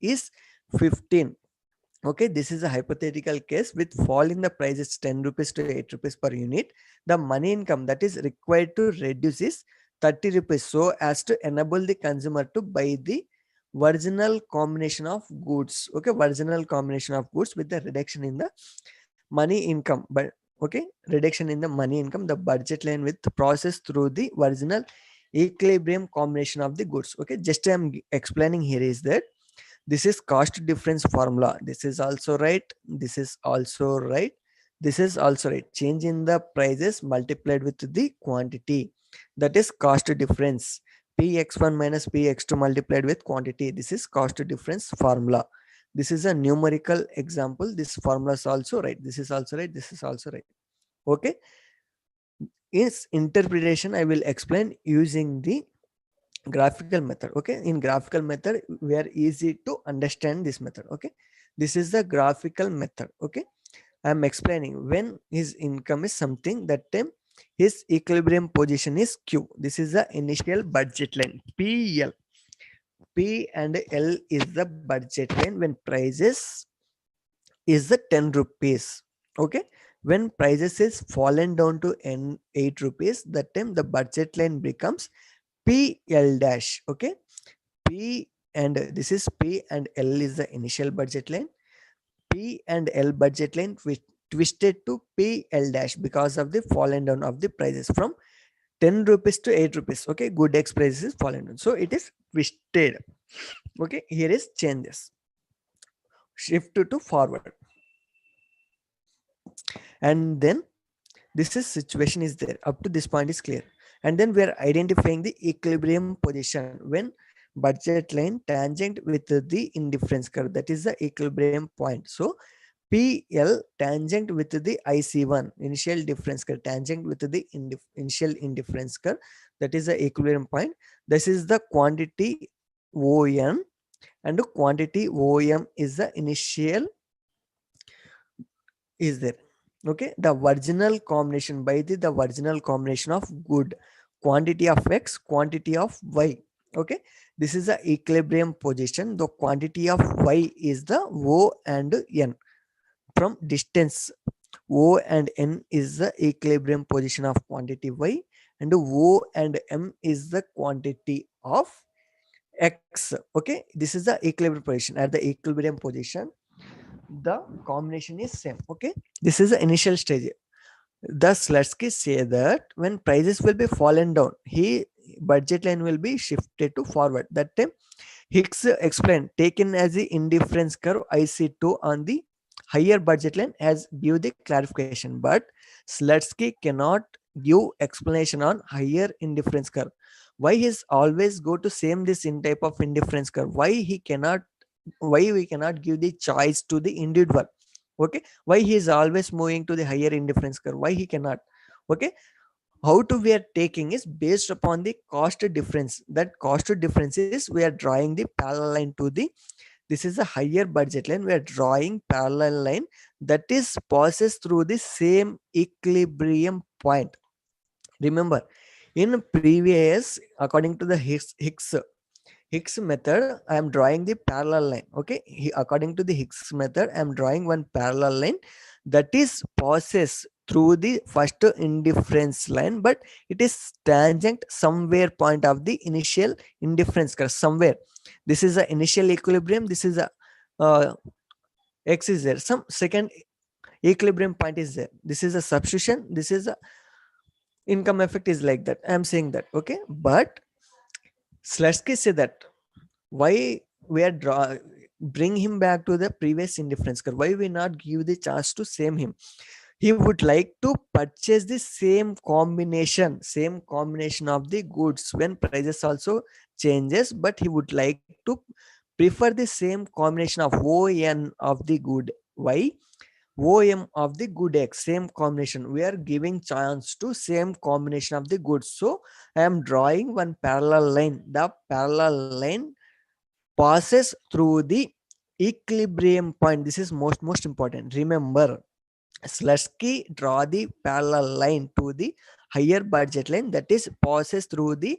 is 15. Okay, this is a hypothetical case with fall in the prices 10 rupees to 8 rupees per unit. The money income that is required to reduce is 30 rupees so as to enable the consumer to buy the original combination of goods. Okay, original combination of goods with the reduction in the money income. But okay, reduction in the money income, the budget line with the process through the original equilibrium combination of the goods. Okay, just I'm explaining here is that this is cost difference formula. This is also right. This is also right. This is also right. Change in the prices multiplied with the quantity. That is cost difference. Px1 minus Px2 multiplied with quantity. This is cost difference formula. This is a numerical example. This formula is also right. This is also right. This is also right. Okay. In interpretation, I will explain using the graphical method. Okay, in graphical method we are easy to understand this method. Okay, this is the graphical method. Okay, I am explaining when his income is something, that time his equilibrium position is q. This is the initial budget line pl. P and L is the budget line when prices is the 10 rupees. Okay, when prices is fallen down to 8 rupees, that time the budget line becomes PL dash. Okay, P and this is P and L is the initial budget line. P and L budget line twisted to PL dash because of the fallen down of the prices from 10 rupees to 8 rupees. Okay, good X prices is fallen down. So it is twisted. Okay, here is changes. Shift to forward. And then this is situation is there. Up to this point is clear. And then we are identifying the equilibrium position when budget line tangent with the indifference curve, that is the equilibrium point. So PL tangent with the IC1 initial difference curve, tangent with the initial indifference curve, that is the equilibrium point. This is the quantity ON, and the quantity OM is the initial is there. Okay, the original combination by the original combination of good, quantity of x, quantity of y. Okay, this is the equilibrium position. The quantity of y is the O and N. From distance, O and N is the equilibrium position of quantity y, and O and M is the quantity of x. Okay, this is the equilibrium position. At the equilibrium position, the combination is same. Okay, this is the initial stage. Thus Slutsky say that when prices will be fallen down, he budget line will be shifted to forward. That time Hicks explained, taken as the indifference curve IC2 on the higher budget line as give the clarification, but Slutsky cannot give explanation on higher indifference curve. Why he's always go to same this in type of indifference curve? Why we cannot give the choice to the individual? Okay, why he is always moving to the higher indifference curve? Why he cannot? Okay, how to we are taking is based upon the cost difference. That cost difference is we are drawing the parallel line to the, this is a higher budget line, we are drawing parallel line that is passes through the same equilibrium point. Remember, in previous, according to the Hicks method, I am drawing the parallel line. Okay, according to the Hicks method, I am drawing one parallel line that is passes through the first indifference line, but it is tangent somewhere point of the initial indifference curve somewhere. This is the initial equilibrium. This is a x is there. Some second equilibrium point is there. This is a substitution. This is a income effect is like that. I am saying that. Okay, but Slutsky said that why we are bring him back to the previous indifference curve. Why we not give the chance to same him? He would like to purchase the same combination of the goods when prices also changes, but he would like to prefer the same combination of ON of the good Y, OM of the good X, same combination. We are giving chance to same combination of the goods. So I am drawing one parallel line. The parallel line passes through the equilibrium point. This is most important. Remember, Slutsky draw the parallel line to the higher budget line that is passes through the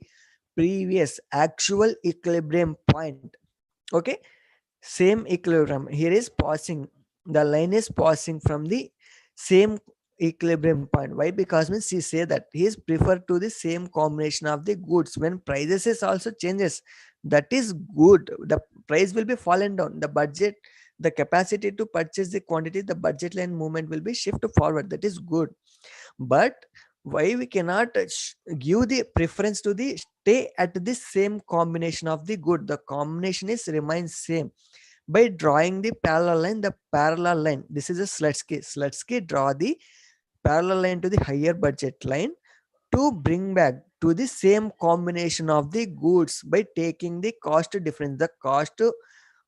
previous actual equilibrium point. Okay, same equilibrium. Here is passing, the line is passing from the same equilibrium point. Why? Because means he say that he is preferred to the same combination of the goods when prices is also changes. That is good. The price will be fallen down. The budget, the capacity to purchase the quantity, the budget line movement will be shift forward. That is good. But why we cannot give the preference to the stay at the same combination of the good? The combination is remains same by drawing the parallel line. The parallel line, this is a Slutsky draw the parallel line to the higher budget line to bring back to the same combination of the goods by taking the cost difference, the cost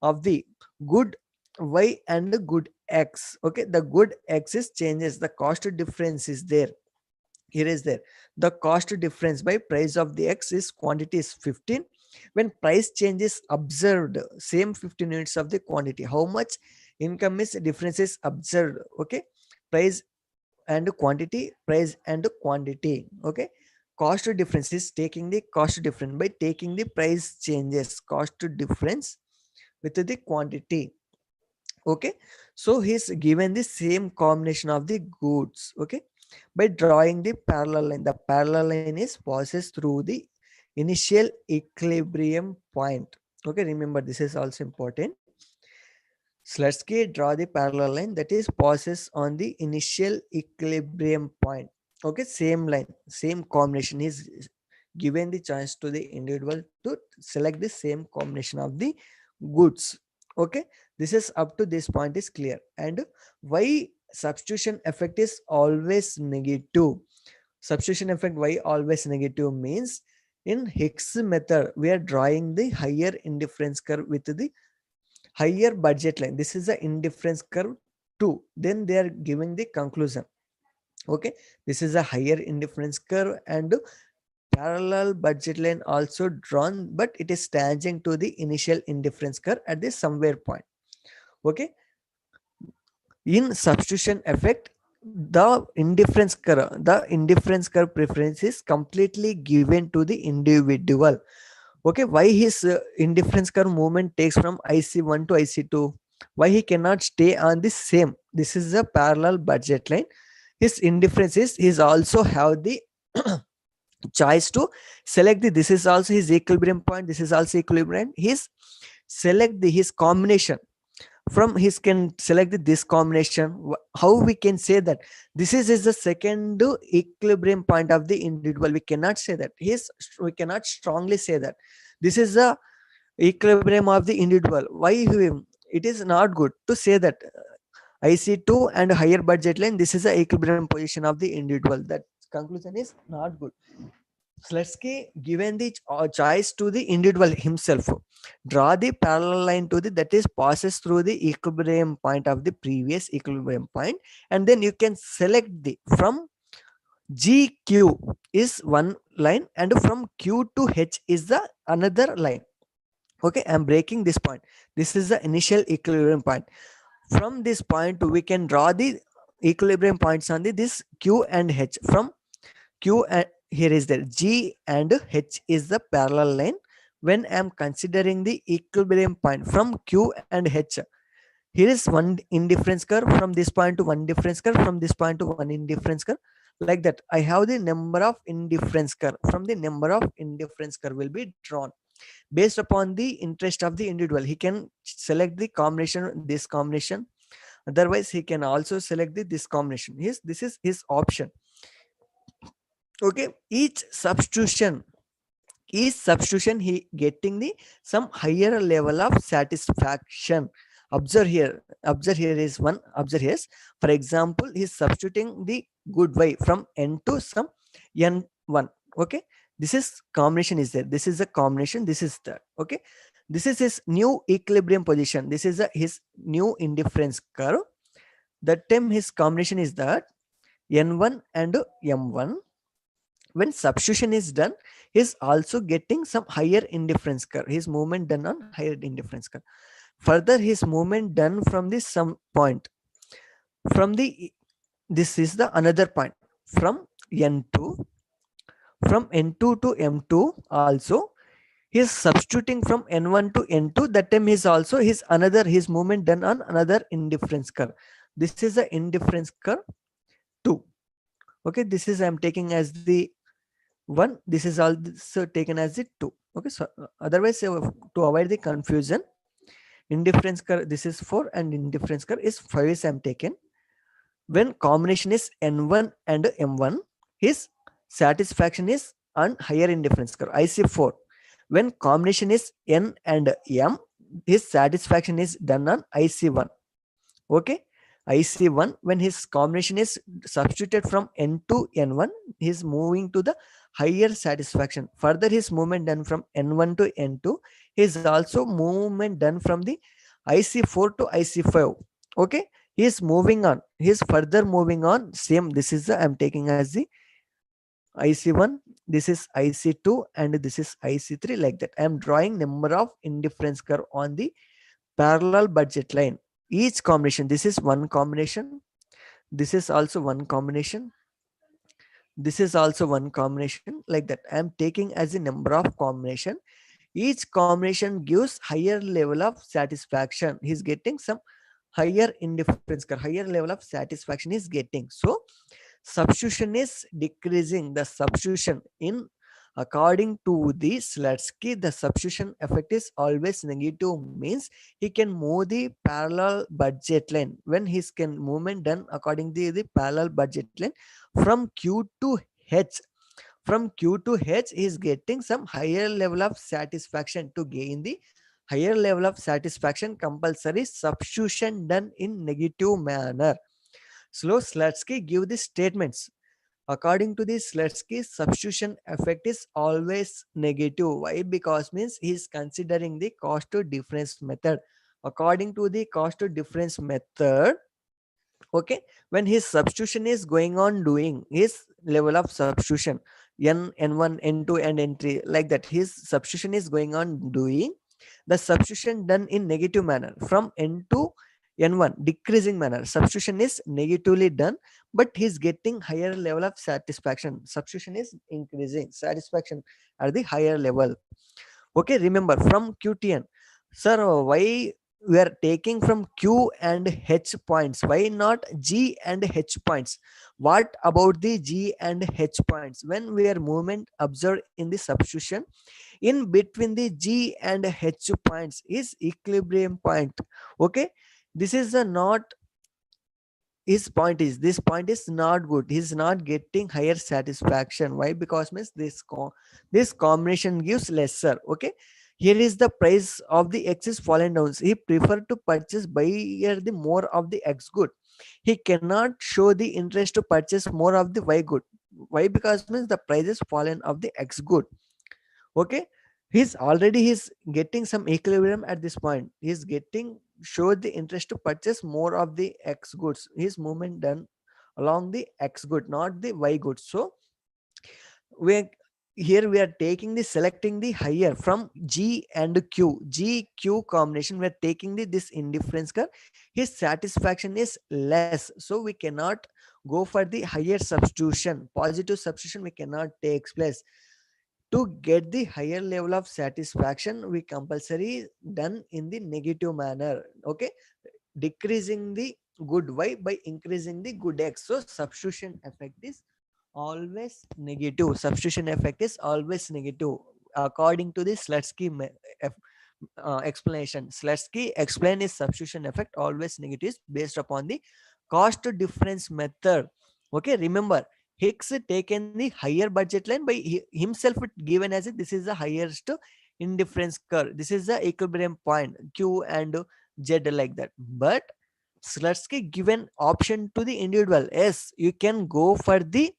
of the good y and the good x. Okay, the good x is changes, the cost difference is there. Here is there, the cost difference by price of the x is quantity is 15. When price change is observed, same 15 units of the quantity, how much income is difference is observed. Okay, price and quantity, price and quantity. Okay, cost difference is taking the cost difference by taking the price changes, cost difference with the quantity. Okay, so he's given the same combination of the goods. Okay, by drawing the parallel line, the parallel line is passes through the initial equilibrium point. Okay, remember this is also important. Slutsky draw the parallel line that is passes on the initial equilibrium point. Okay, same line, same combination is given the chance to the individual to select the same combination of the goods. Okay, this is up to this point is clear. And why substitution effect is always negative? Substitution effect why always negative means in Hicks method we are drawing the higher indifference curve with the higher budget line. This is the indifference curve 2. Then they are giving the conclusion. Okay, this is a higher indifference curve and parallel budget line also drawn, but it is tangent to the initial indifference curve at the somewhere point. Okay, in substitution effect, the indifference curve preference is completely given to the individual. Okay, why his indifference curve movement takes from IC1 to IC2? Why he cannot stay on the same? This is a parallel budget line. His indifference is he's also have the choice to select the, this is also his equilibrium point, this is also equilibrium. His select the his combination from his can select this combination. How we can say that this is the second equilibrium point of the individual? We cannot say that. His, we cannot strongly say that this is the equilibrium of the individual. Why it is not good to say that IC2 and higher budget line, this is the equilibrium position of the individual. That conclusion is not good. Slutsky given the choice to the individual himself. Draw the parallel line to the that is passes through the equilibrium point of the previous equilibrium point, and then you can select the from GQ is one line and from Q to H is the another line. Okay, I'm breaking this point. This is the initial equilibrium point. From this point we can draw the equilibrium points on the this Q and H. From Q and here is there G and H is the parallel line. When I am considering the equilibrium point from Q and H, here is one indifference curve from this point to one difference curve, from this point to one indifference curve. Like that, I have the number of indifference curve. From the number of indifference curve will be drawn based upon the interest of the individual. He can select the combination, this combination. Otherwise, he can also select this combination. This is his option. Okay, each substitution he getting the some higher level of satisfaction. Observe here is one. Observe here, for example, he's substituting the good y from n to some n1. Okay, this is combination is there, this is a combination, this is the, okay, this is his new equilibrium position, this is his new indifference curve. That time his combination is that n1 and m1. When substitution is done, he's also getting some higher indifference curve. His movement done on higher indifference curve. Further, his movement done from this some point. From the, this is the another point. From N2, from N2 to M2 also, he is substituting from n1 to n2. That time is also his movement done on another indifference curve. This is a indifference curve 2. Okay, this is I'm taking as the 1. This is also taken as the 2. Okay, so otherwise to avoid the confusion, indifference curve this is 4 and indifference curve is 5 is I'm taken. When combination is n1 and m1, his satisfaction is on higher indifference curve IC4. When combination is n and m, his satisfaction is done on IC1. Okay, IC1, when his combination is substituted from n to n1, he is moving to the higher satisfaction. Further his movement done from n1 to n2, his also movement done from the IC4 to IC5. Okay, he is moving on, he is further moving on. Same, this is the I'm taking as the IC1, this is IC2, and this is IC3, like that. I am drawing number of indifference curve on the parallel budget line. Each combination, this is one combination, this is also one combination, this is also one combination, like that. I am taking as a number of combination. Each combination gives higher level of satisfaction. He's getting some higher indifference curve, higher level of satisfaction is getting. So substitution is decreasing. The substitution in according to the Slutsky, the substitution effect is always negative, means he can move the parallel budget line. When his can movement done according to the parallel budget line from Q to H, from Q to H, he is getting some higher level of satisfaction. To gain the higher level of satisfaction, compulsory substitution done in negative manner. So Slutsky give the statements. According to this Slutsky, substitution effect is always negative. Why? Because means he is considering the cost to difference method. According to the cost to difference method, okay, when his substitution is going on doing his level of substitution n1 n2 and n3, like that, his substitution is going on doing the substitution done in negative manner from n to n1, decreasing manner. Substitution is negatively done, but he's getting higher level of satisfaction. Substitution is increasing satisfaction at the higher level. Okay, remember from Q to N. Sir, why we are taking from Q and H points? Why not G and H points? What about the G and H points? When we are movement observed in the substitution, in between the G and H points is equilibrium point. Okay, this is a not, his point is, this point is not good. He's not getting higher satisfaction. Why? Because means this combination gives lesser. Okay, here is the price of the X is fallen down. He prefer to purchase buyer the more of the X good. He cannot show the interest to purchase more of the Y good. Why? Because means the price is fallen of the X good. Okay, he's getting some equilibrium at this point. He's getting show the interest to purchase more of the X goods. His movement done along the X good, not the Y good. So we here we are taking the selecting the higher from G and Q. G Q combination, we are taking this indifference curve. His satisfaction is less, so we cannot go for the higher substitution. Positive substitution we cannot take place. To get the higher level of satisfaction, we compulsory done in the negative manner. Okay, decreasing the good Y by increasing the good X. So substitution effect is always negative. Substitution effect is always negative according to the Slutsky explanation. Slutsky explain his substitution effect always negative based upon the cost difference method. Okay, remember Hicks taken the higher budget line by himself, given as this is the highest indifference curve. This is the equilibrium point Q and Z, like that. But Slutsky given option to the individual. Yes, you can go for the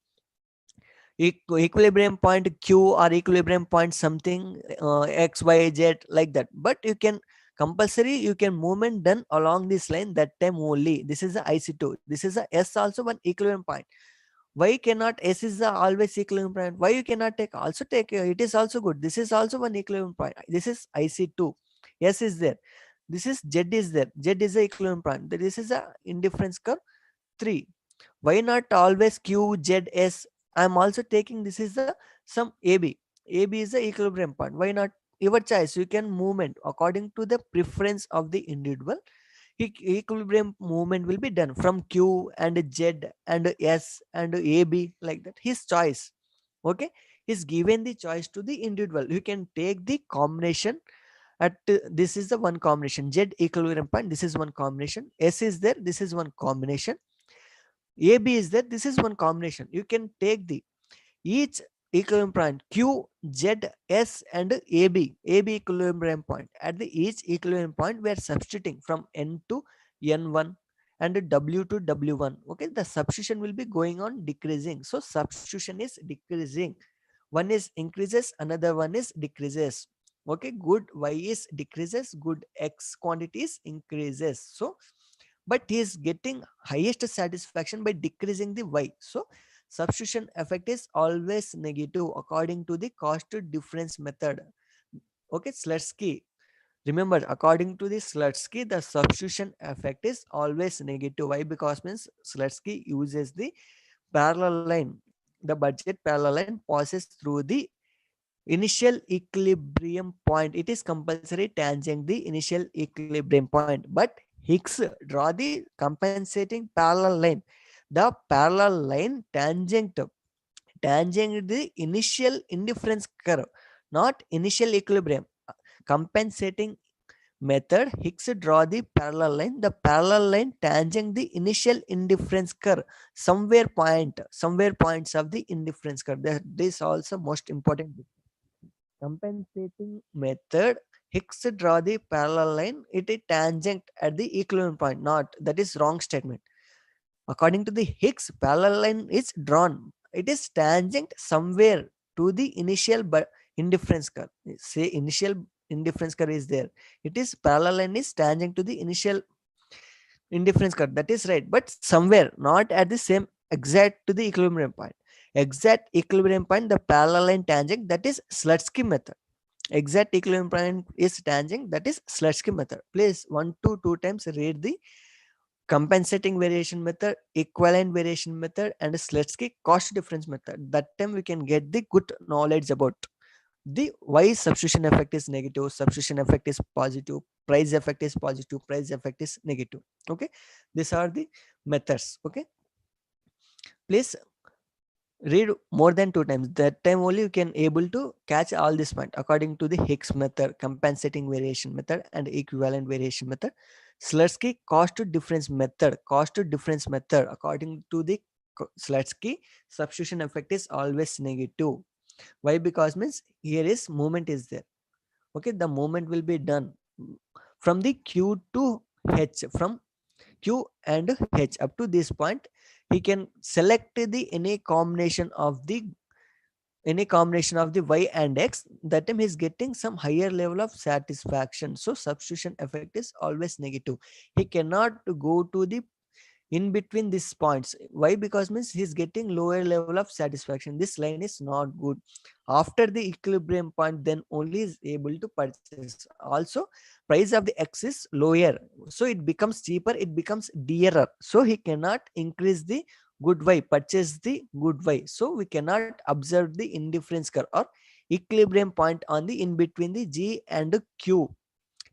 equilibrium point Q or equilibrium point something X, Y, Z, like that. But you can compulsory, you can movement done along this line that time only. This is the IC2. This is the S also one equilibrium point. Why cannot S is the always equilibrium point? Why you cannot take also take it is also good. This is also one equilibrium point. This is IC2. S is there. This is Z is there. Z is the equilibrium point. This is a indifference curve 3. Why not always Q, Z, S? I'm also taking this is the some AB. AB is the equilibrium point. Why not your choice. You can movement according to the preference of the individual. Equilibrium movement will be done from Q and Z and S and AB, like that. His choice. Okay, he's given the choice to the individual. You can take the combination at this is the one combination. Z equilibrium point, this is one combination. S is there, this is one combination. AB is there, this is one combination. You can take the each equilibrium point Q, Z, S and AB equilibrium point. At the each equilibrium point, we are substituting from N to N1 and W to W1. Okay, the substitution will be going on decreasing. So substitution is decreasing. One is increases, another one is decreases. Okay, good Y is decreases, good X quantities increases. So but he is getting highest satisfaction by decreasing the Y. So substitution effect is always negative according to the cost difference method. Okay, Slutsky. Remember, according to the Slutsky, the substitution effect is always negative. Why? Because means Slutsky uses the parallel line. The budget parallel line passes through the initial equilibrium point. It is compulsory tangent the initial equilibrium point. But Higgs draw the compensating parallel line. The parallel line tangent the initial indifference curve, not initial equilibrium. Compensating method, Higgs draw the parallel line. The parallel line tangent the initial indifference curve. Somewhere points of the indifference curve. This also most important. Compensating method, Higgs draw the parallel line. It is tangent at the equilibrium point. Not, that is wrong statement. According to the Higgs, parallel line is drawn. It is tangent somewhere to the initial indifference curve. Say initial indifference curve is there. It is parallel line is tangent to the initial indifference curve. That is right. But somewhere, not at the same exact to the equilibrium point. Exact equilibrium point, the parallel line tangent, that is Slutsky method. Exact equilibrium point is tangent, that is Slutsky method. Please 1 to 2 times read the compensating variation method, equivalent variation method and Slutsky cost difference method. That time we can get the good knowledge about the why substitution effect is negative, substitution effect is positive, price effect is positive, price effect is negative. Okay, these are the methods. Okay, please read more than 2 times. That time only you can able to catch all this point. According to the Higgs method, compensating variation method and equivalent variation method, Slutsky cost difference method, according to the Slutsky, substitution effect is always negative. Why? Because means here is movement is there. Okay, the movement will be done from the Q to H, from Q and H up to this point. He can select the any combination of the Y and X. That time he's getting some higher level of satisfaction. So substitution effect is always negative. He cannot go to the in between these points. Why? Because means he's getting lower level of satisfaction. This line is not good. After the equilibrium point, then only is able to purchase. Also, price of the X is lower, so it becomes cheaper, it becomes dearer. So he cannot increase the good Y, purchase the good Y. So we cannot observe the indifference curve or equilibrium point on the in between the G and Q.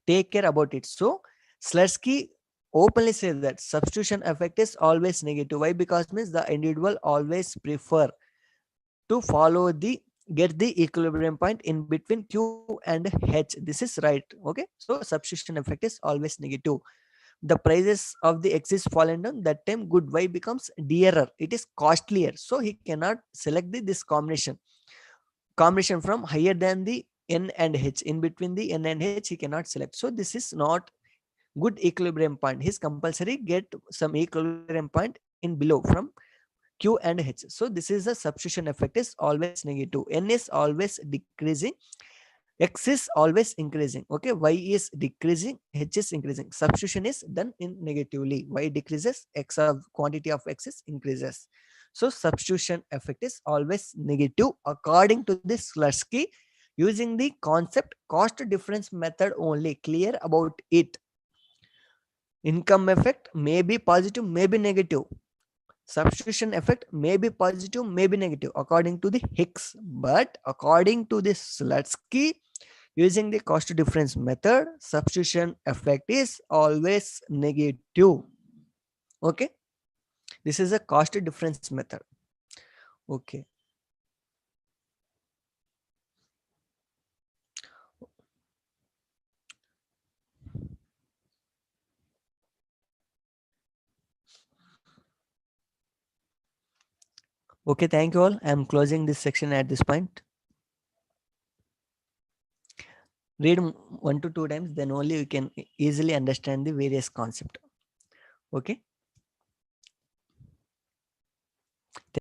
Take care about it. So Slutsky openly says that substitution effect is always negative. Why? Because means the individual always prefer to follow the get the equilibrium point in between Q and H. This is right. Okay, so substitution effect is always negative. The prices of the X is fallen down. That time good Y becomes dearer, it is costlier. So he cannot select this combination from higher than the N and H. In between the N and H he cannot select. So this is not good equilibrium point. He's compulsory get some equilibrium point in below from Q and H. So this is the substitution effect is always negative. N is always decreasing, X is always increasing. Okay, Y is decreasing, H is increasing. Substitution is done in negatively. Y decreases, X of quantity of X is increases. So substitution effect is always negative according to this Slutsky, using the concept cost difference method only. Clear about it. Income effect may be positive, may be negative. Substitution effect may be positive, may be negative according to the Higgs. But according to this Slutsky, Using the cost difference method, substitution effect is always negative. Okay, this is a cost difference method. Okay. Okay, thank you all. I'm closing this section at this point. Read 1 to 2 times, then only you can easily understand the various concept. Okay.